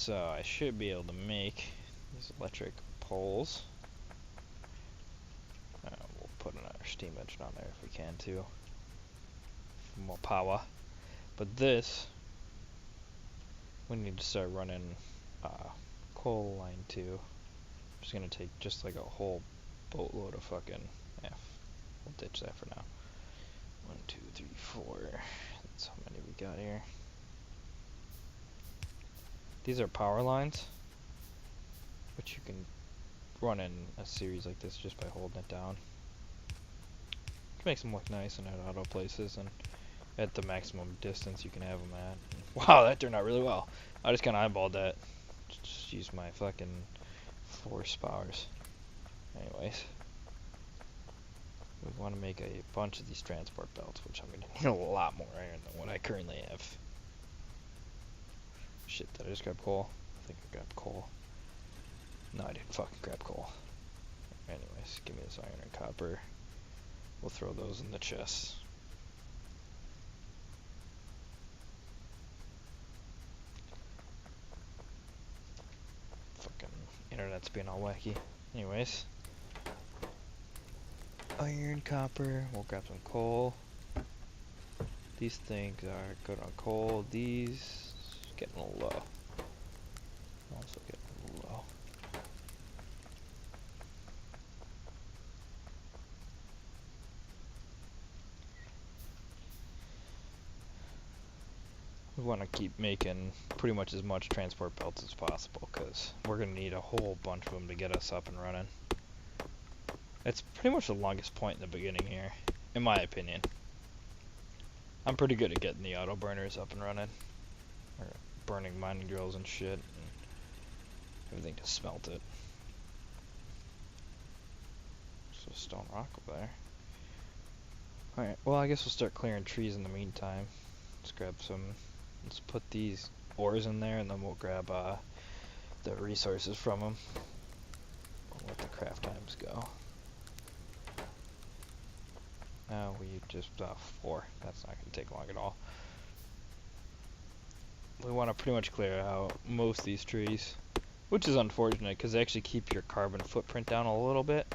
So I should be able to make these electric poles. We'll put another steam engine on there if we can too. For more power. But this, we need to start running coal line too. I'm just gonna take just like a whole boatload of fucking F. We'll ditch that for now. 1, 2, 3, 4. That's how many we got here. These are power lines, which you can run in a series like this just by holding it down. It makes them look nice and at auto places and at the maximum distance you can have them at. Wow, that turned out really well. I just kind of eyeballed that. Just use my fucking force powers. Anyways, we want to make a bunch of these transport belts, which I'm going to need a lot more iron than what I currently have. Shit, did I just grab coal? I think I grabbed coal. No, I didn't fucking grab coal. Anyways, give me this iron and copper. We'll throw those in the chest. Fucking internet's being all wacky. Anyways. Iron, copper, we'll grab some coal. These things are good on coal. These getting a little low. Also getting a little low. We want to keep making pretty much as much transport belts as possible because we're going to need a whole bunch of them to get us up and running. It's pretty much the longest point in the beginning here, in my opinion. I'm pretty good at getting the auto burners up and running. Or burning mining drills and shit. And everything to smelt it. So stone rock over there. Alright, well I guess we'll start clearing trees in the meantime. Let's grab some, let's put these ores in there and then we'll grab the resources from them. We'll let the craft times go. Now we just, 4, that's not going to take long at all. We want to pretty much clear out most of these trees, which is unfortunate because they actually keep your carbon footprint down a little bit,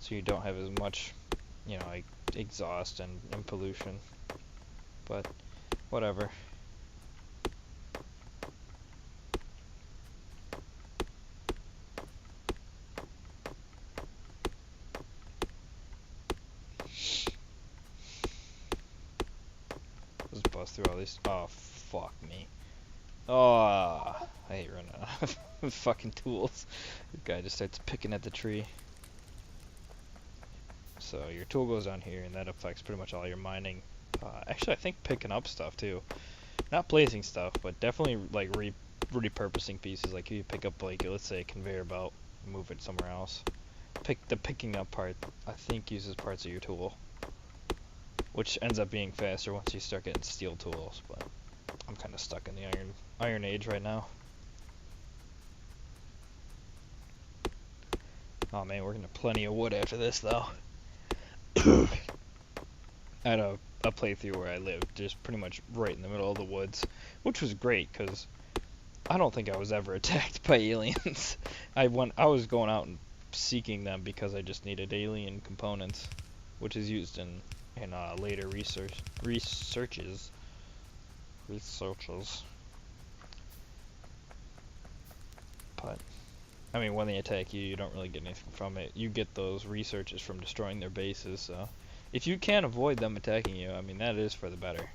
so you don't have as much, you know, like exhaust and pollution, but whatever. Let's bust through all these. Oh, fuck me. Oh, I hate running out of fucking tools. The guy just starts picking at the tree. So your tool goes on here, and that affects pretty much all your mining. Actually, I think picking up stuff too. Not placing stuff, but definitely like repurposing pieces. Like if you pick up like let's say a conveyor belt, move it somewhere else. The picking up part, I think, uses parts of your tool, which ends up being faster once you start getting steel tools. But I'm kind of stuck in the iron age right now. Oh man, we're gonna have plenty of wood after this though. I had a playthrough where I lived just pretty much right in the middle of the woods, which was great because I don't think I was ever attacked by aliens. I was going out and seeking them because I just needed alien components, which is used in later researches. But I mean, when they attack you, you don't really get anything from it. You get those researches from destroying their bases, so if you can avoid them attacking you, I mean, that is for the better.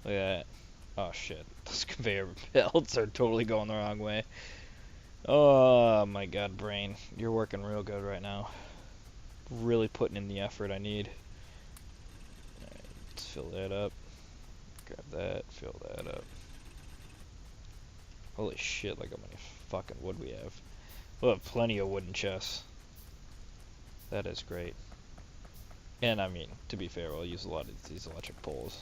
Look at that. Oh shit, those conveyor belts are totally going the wrong way. Oh my god, brain. You're working real good right now. Really putting in the effort I need. Alright, let's fill that up. Grab that, fill that up. Holy shit, look how many fucking wood we have. We'll have plenty of wooden chests. That is great. And I mean, to be fair, we'll use a lot of these electric poles.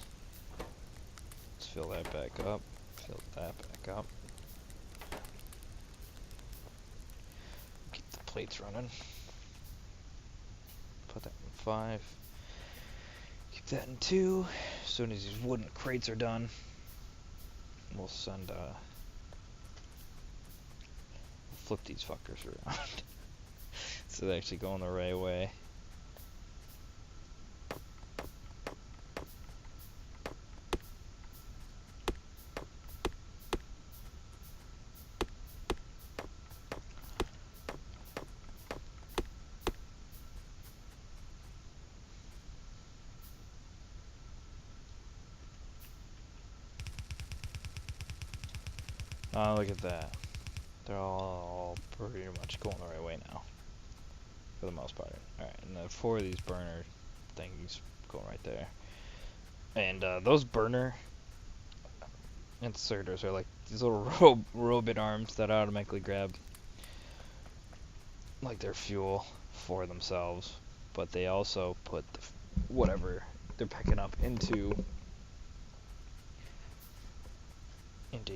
Let's fill that back up. Fill that back up. Keep the plates running. Put that in 5. Keep that in 2. As soon as these wooden crates are done, we'll send, flip these fuckers around. So they're actually going the right way. Oh, look at that. They're all pretty much going the right way now. For the most part. Alright, and then 4 of these burner things going right there. And those burner inserters are like these little robot arms that automatically grab like their fuel for themselves. But they also put whatever they're picking up into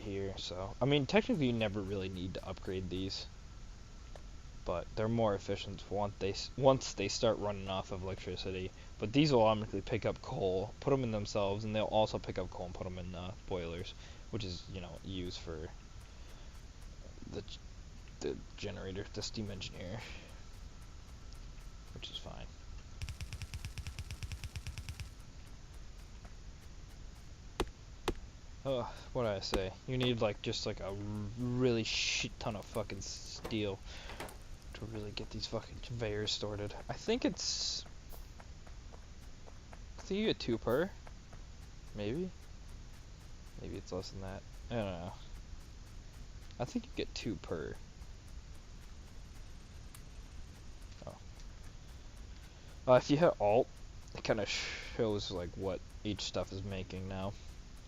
here. So, I mean, technically you never really need to upgrade these. But they're more efficient once they start running off of electricity. But these will automatically pick up coal, put them in themselves, and they'll also pick up coal and put them in boilers, which is used for the generator, the steam engineer, which is fine. What did I say? You need just a really shit ton of fucking steel to really get these fucking conveyors started. I think you get 2 per. Maybe it's less than that. I don't know. I think you get 2 per. Oh. If you hit Alt, it kind of shows what each stuff is making now.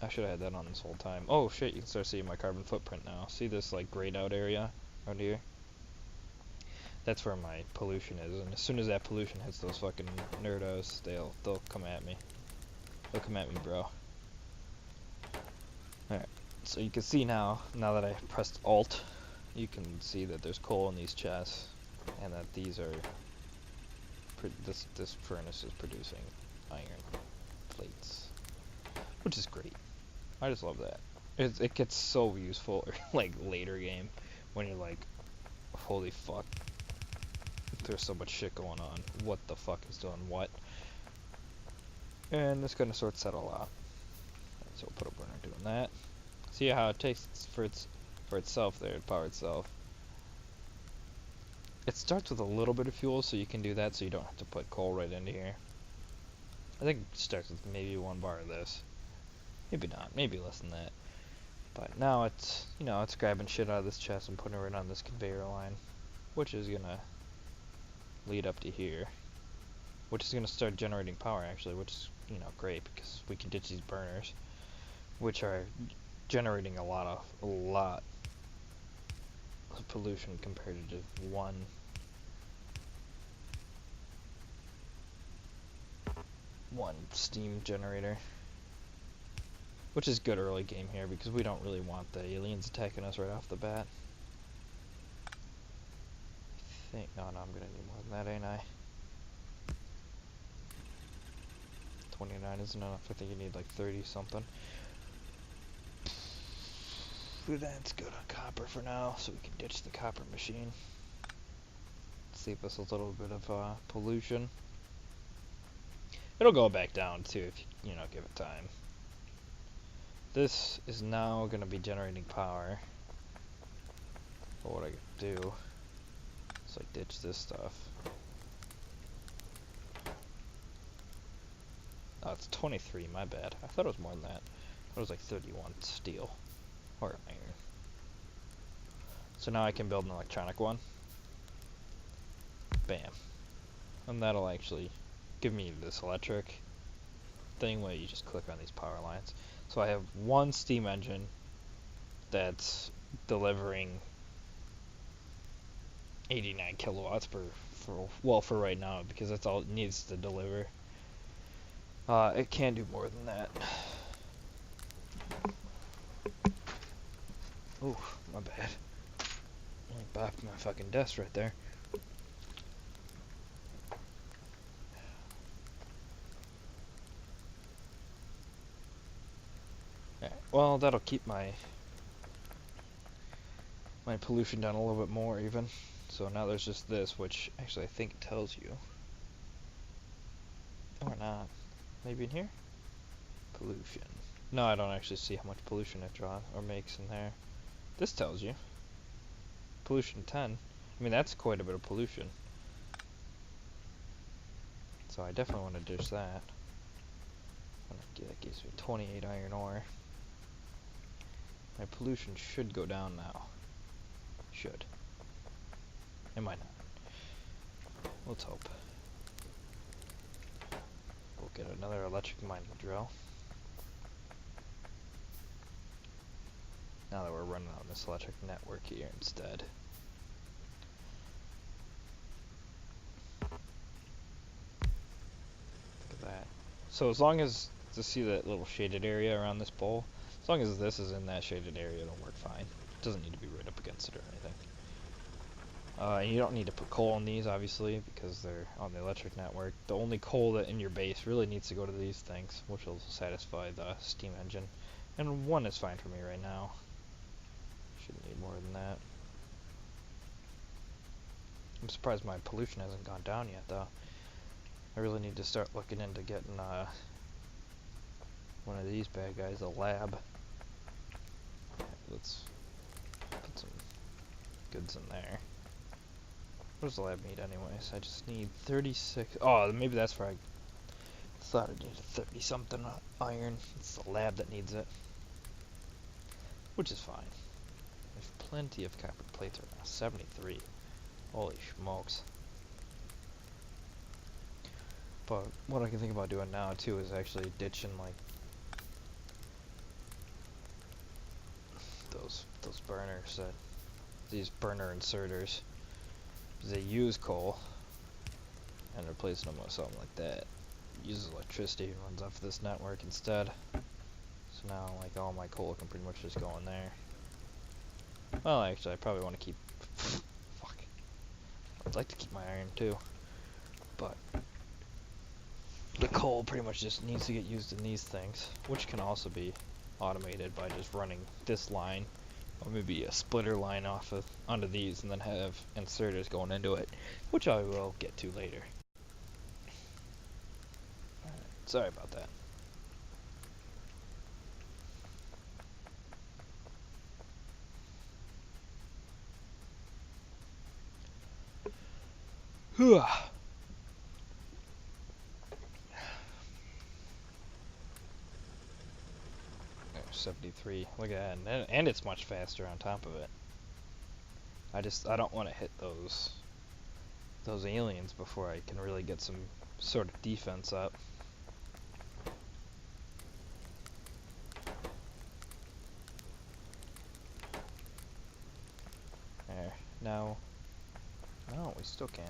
I should have had that on this whole time. Oh shit, you can start seeing my carbon footprint now. See this grayed out area around here? That's where my pollution is, and as soon as that pollution hits those fucking nerdos, they'll come at me. They'll come at me, bro. Alright, so you can see now that I pressed Alt, you can see that there's coal in these chests, and that these are, this furnace is producing iron plates, which is great. I just love that. It gets so useful, later game, when you're holy fuck, there's so much shit going on. What the fuck is doing what? And it's gonna sort that all out. So we'll put a burner doing that. See how it takes for itself there to power itself. It starts with a little bit of fuel, so you can do that, so you don't have to put coal right into here. I think it starts with maybe 1 bar of this. Maybe not, maybe less than that. But now it's, it's grabbing shit out of this chest and putting it right on this conveyor line, which is gonna lead up to here, which is gonna start generating power actually, which is, great, because we can ditch these burners, which are generating a lot of pollution compared to just one steam generator. Which is good early game here, because we don't really want the aliens attacking us right off the bat. No, I'm gonna need more than that, ain't I? 29 isn't enough. I think you need 30 something. But that's good on copper for now, so we can ditch the copper machine. Save us a little bit of pollution. It'll go back down too if you give it time. This is now going to be generating power. But what I can do is ditch this stuff. Oh, it's 23, my bad. I thought it was more than that. It was 31 steel. Or iron. So now I can build an electronic one. Bam. And that'll actually give me this electric thing where you just click on these power lines. So I have 1 steam engine that's delivering 89 kilowatts for right now, because that's all it needs to deliver. It can do more than that. Ooh, my bad. I bopped my fucking desk right there. Well, that'll keep my pollution down a little bit more even. So now there's just this, which actually I think it tells you. Or not. Maybe in here? Pollution. No, I don't actually see how much pollution it draws or makes in there. This tells you. Pollution 10. I mean, that's quite a bit of pollution. So I definitely want to ditch that. That gives me 28 iron ore. My pollution should go down now. Should. It might not. Let's hope. We'll get another electric mining drill. Now that we're running on this electric network here instead. Look at that. So as long as, to see that little shaded area around this pole, as long as this is in that shaded area, it'll work fine. It doesn't need to be right up against it or anything. And you don't need to put coal in these, obviously, because they're on the electric network. The only coal that in your base really needs to go to these things, which will satisfy the steam engine. And 1 is fine for me right now. Shouldn't need more than that. I'm surprised my pollution hasn't gone down yet, though. I really need to start looking into getting one of these bad guys, a lab. Let's put some goods in there. What does the lab need anyways? I just need 36. Oh, maybe that's where I thought I needed 30 something iron. It's the lab that needs it. Which is fine. There's plenty of copper plates right now. 73. Holy smokes. But what I can think about doing now too is actually ditching like those burners, these burner inserters. They use coal and replacing them with something like that. Uses electricity and runs off this network instead. So now like all my coal can pretty much just go in there. Well, actually I probably want to keep fuck. I'd like to keep my iron too. But the coal pretty much just needs to get used in these things, which can also be automated by just running this line, or maybe a splitter line onto these, and then have inserters going into it, which I will get to later. Alright, sorry about that. There's 73. Look at that, and it's much faster on top of it. I don't want to hit those aliens before I can really get some sort of defense up. There. Now, no, we still can't.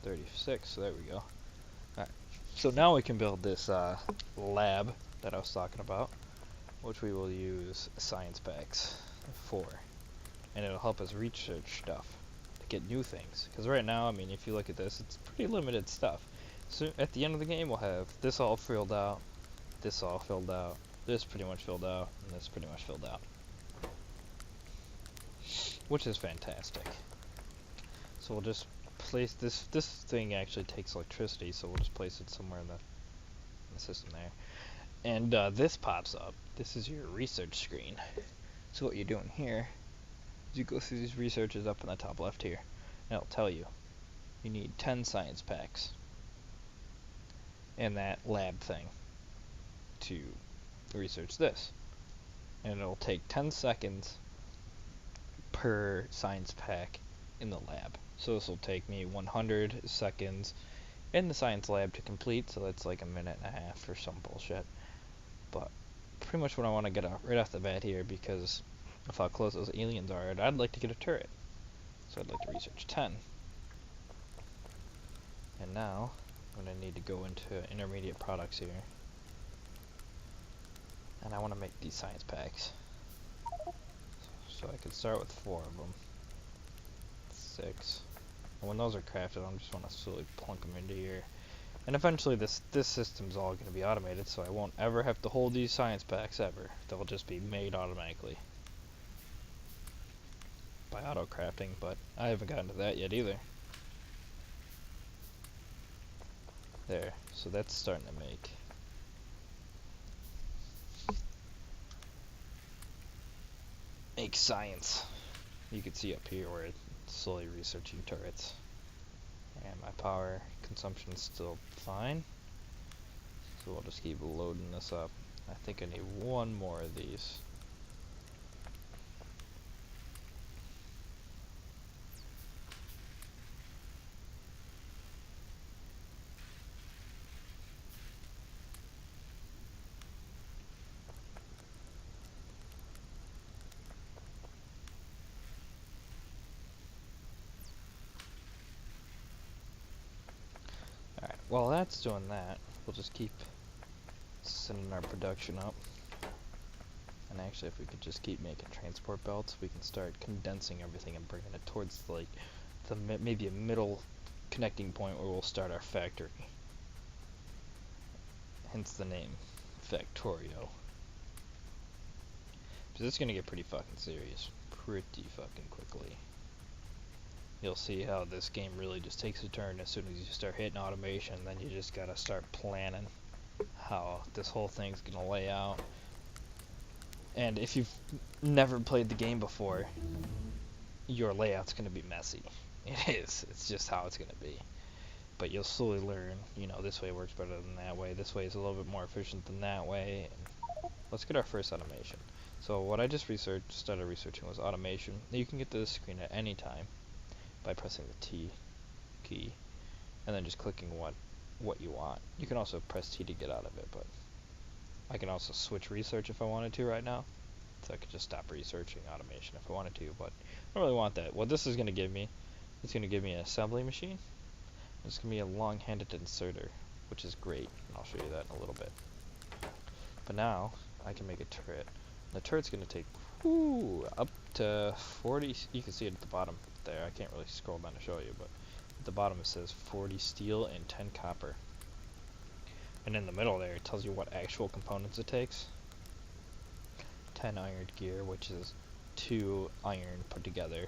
36, so there we go. Alright, so now we can build this lab that I was talking about, which we will use science packs for. And it'll help us research stuff to get new things. Because right now, I mean, if you look at this, it's pretty limited stuff. So at the end of the game, we'll have this all filled out, this all filled out, this pretty much filled out, and this pretty much filled out. Which is fantastic. So we'll just place this thing actually takes electricity, so we'll just place it somewhere in the system there. And this pops up. This is your research screen. So what you're doing here is you go through these researches up in the top left here, and it'll tell you you need 10 science packs in that lab thing to research this. And it'll take 10 seconds per science pack in the lab. So this will take me 100 seconds in the science lab to complete, so that's like a minute and a half or some bullshit. But pretty much what I want to get right off the bat here, because of how close those aliens are, I'd like to get a turret. So I'd like to research 10. And now I'm going to need to go into intermediate products here. And I want to make these science packs. So I could start with 4 of them. 6. And when those are crafted, I just want to slowly plunk them into here. And eventually this system's all going to be automated, so I won't ever have to hold these science packs ever. They'll just be made automatically by auto crafting, but I haven't gotten to that yet either. There, so that's starting to make science. You can see up here where it's slowly researching turrets. And my power consumption is still fine. So we'll just keep loading this up. I think I need one more of these. Alright, while that's doing that, we'll just keep sending our production up. And actually, if we could just keep making transport belts, we can start condensing everything and bringing it towards like the maybe a middle connecting point where we'll start our factory. Hence the name, Factorio. So this is gonna get pretty fucking serious, pretty fucking quickly. You'll see how this game really just takes a turn as soon as you start hitting automation. Then you just gotta start planning how this whole thing's gonna lay out. And if you've never played the game before, your layout's gonna be messy. It is. It's just how it's gonna be. But you'll slowly learn, you know, this way works better than that way. This way is a little bit more efficient than that way. And let's get our first automation. So what I just started researching was automation. You can get to this screen at any time by pressing the T key and then just clicking what you want. You can also press T to get out of it, but I can also switch research if I wanted to right now. So I could just stop researching automation if I wanted to, but I don't really want that. What this is going to give me, it's going to give me an assembly machine. It's going to be a long-handed inserter, which is great, and I'll show you that in a little bit. But now, I can make a turret. The turret's going to take up to 40, you can see it at the bottom there. I can't really scroll down to show you, but at the bottom it says 40 steel and 10 copper. And in the middle there, it tells you what actual components it takes. 10 iron gear, which is 2 iron put together.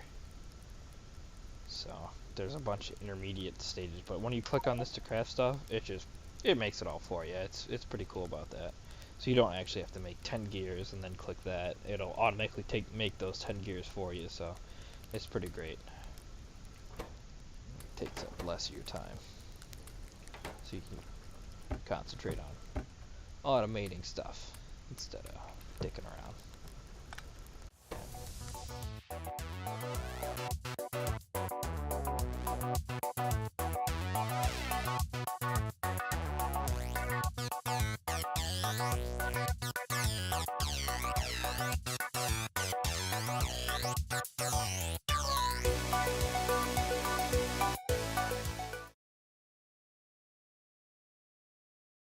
So there's a bunch of intermediate stages, but when you click on this to craft stuff, it makes it all for you. It's pretty cool about that. So you don't actually have to make 10 gears and then click that. It'll automatically make those 10 gears for you, so it's pretty great. It takes up less of your time. So you can concentrate on automating stuff instead of dicking around.